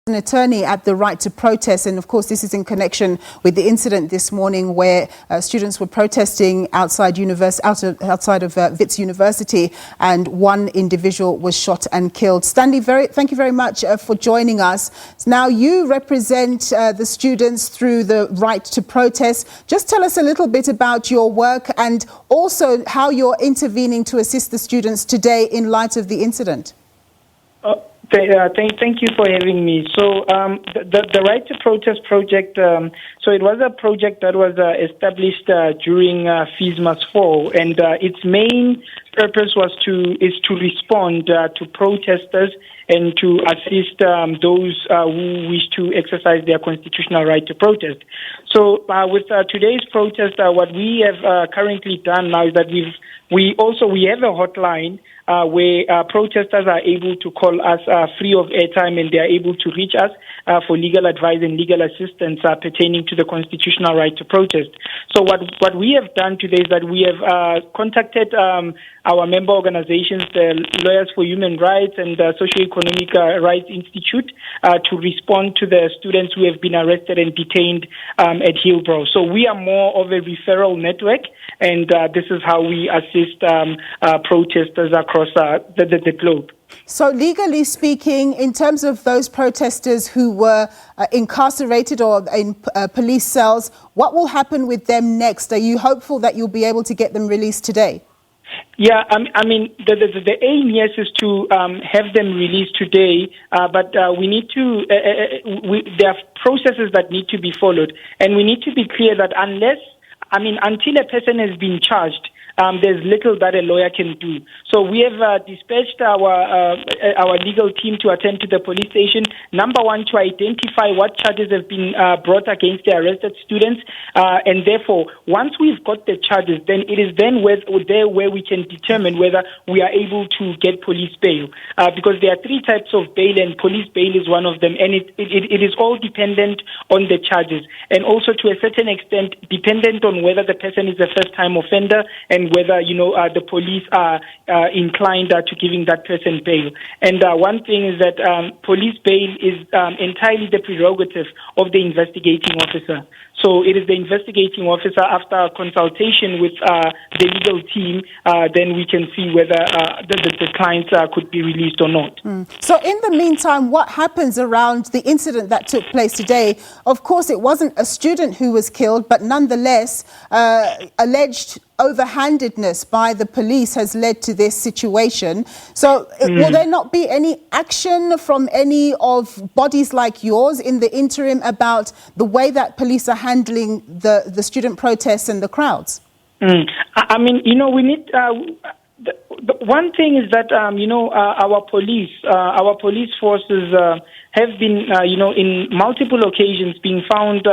An attorney at the Right to Protest, and of course this is in connection with the incident this morning where students were protesting outside of Wits University, and one individual was shot and killed. Stanley, thank you very much for joining us. Now you represent the students through the Right to Protest. Just tell us a little bit about your work and also how you're intervening to assist the students today in light of the incident. Thank you for having me. So the Right to Protest project, so it was a project that was established during FISMA's fall, and its main purpose is to respond to protesters and to assist those who wish to exercise their constitutional right to protest. So with today's protest, what we have currently done now is that we have a hotline where protesters are able to call us free of airtime, and they are able to reach us for legal advice and legal assistance pertaining to the constitutional right to protest. So what we have done today is that we have contacted our member organizations, the Lawyers for Human Rights and the Socio-Economic Rights Institute, to respond to the students who have been arrested and detained at Hillbrow. So we are more of a referral network, and this is how we assist protesters across the globe. So legally speaking, in terms of those protesters who were incarcerated or in police cells, what will happen with them next? Are you hopeful that you'll be able to get them released today? Yeah, I mean, the aim, yes, is to have them released today, but we need to, there are processes that need to be followed, and we need to be clear that until a person has been charged, there's little that a lawyer can do. So we have dispatched our legal team to attend to the police station. Number one, to identify what charges have been brought against the arrested students, and therefore, once we've got the charges, then it is then where we can determine whether we are able to get police bail, because there are three types of bail, and police bail is one of them, and it is all dependent on the charges, and also to a certain extent dependent on whether the person is a first-time offender and whether the police are inclined to giving that person bail. And one thing is that police bail is entirely the prerogative of the investigating officer. So it is the investigating officer, after consultation with the legal team, then we can see whether the clients could be released or not. So in the meantime, what happens around the incident that took place today? Of course, it wasn't a student who was killed, but nonetheless, alleged overhandedness by the police has led to this situation. So will there not be any action from any of bodies like yours in the interim about the way that police are handling the student protests and the crowds? I mean, we need... The one thing is that, our police forces have been, in multiple occasions being found,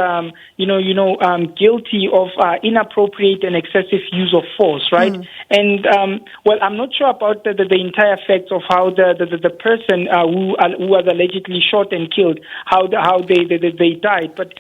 guilty of inappropriate and excessive use of force, right? And, I'm not sure about the entire facts of how the person who was allegedly shot and killed, how they died. But,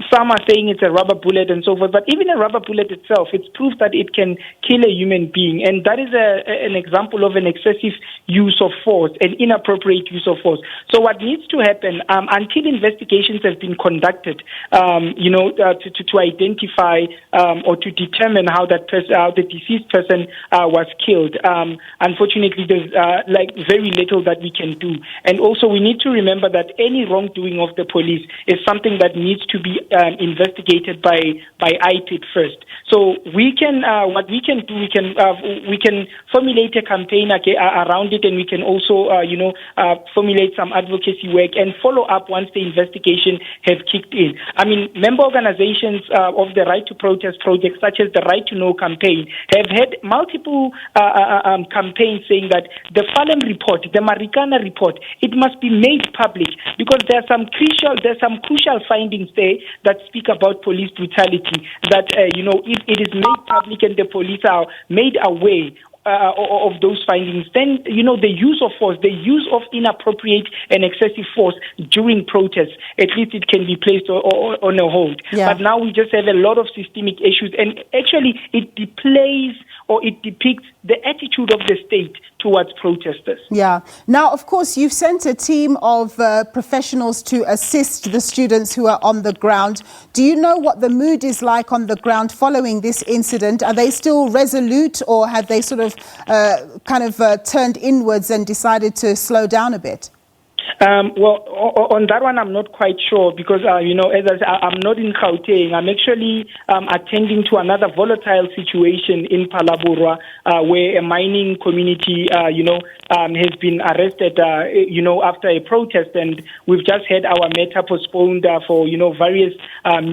some are saying it's a rubber bullet and so forth, but even a rubber bullet itself, it's proof that it can kill a human being, and that is an example of an excessive use of force, an inappropriate use of force. So what needs to happen until investigations have been conducted, to identify or to determine how the deceased person was killed. Unfortunately, there's very little that we can do, and also we need to remember that any wrongdoing of the police is something that needs to be investigated by IPID first. So we can what we can do, we can formulate a campaign around it, and we can also formulate some advocacy work and follow up once the investigation have kicked in. I mean, member organizations of the Right to Protest project, such as the Right to Know campaign, have had multiple campaigns saying that the Falem report, the Marikana report, it must be made public, because there's some crucial findings there that speak about police brutality, that, if it is made public and the police are made aware of those findings, then, the use of force, the use of inappropriate and excessive force during protests, at least it can be placed on a hold. Yeah. But now we just have a lot of systemic issues, and actually it deplays or it depicts the attitude of the state towards protesters. Yeah. Now, of course, you've sent a team of professionals to assist the students who are on the ground. Do you know what the mood is like on the ground following this incident? Are they still resolute, or have they sort of turned inwards and decided to slow down a bit? Well, on that one, I'm not quite sure because, as I said, I'm not in Gauteng. I'm actually attending to another volatile situation in Phalaborwa where a mining community, has been arrested, after a protest. And we've just had our matter postponed for, various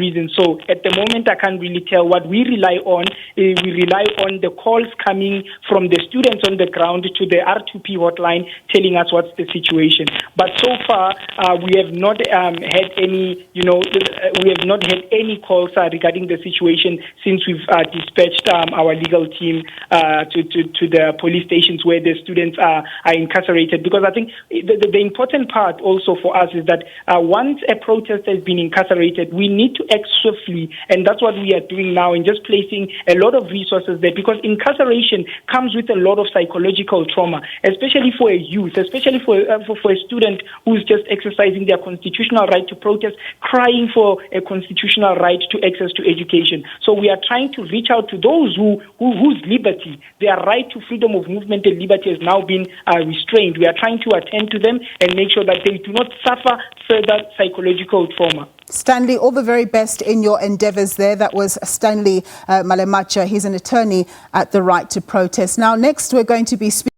reasons. So at the moment, I can't really tell. What we rely on is we rely on the calls coming from the students on the ground to the R2P hotline telling us what's the situation. But so far, we have not had any, we have not had any calls regarding the situation since we've dispatched our legal team to the police stations where the students are incarcerated. Because I think the important part also for us is that once a protester has been incarcerated, we need to act swiftly, and that's what we are doing now, and just placing a lot of resources there, because incarceration comes with a lot of psychological trauma, especially for a youth, especially for a student who's just exercising their constitutional right to protest, crying for a constitutional right to access to education. So we are trying to reach out to those whose liberty, their right to freedom of movement and liberty has now been restrained. We are trying to attend to them and make sure that they do not suffer further psychological trauma. Stanley, all the very best in your endeavours there. That was Stanley Malematja. He's an attorney at the Right to Protest. Now, next we're going to be speaking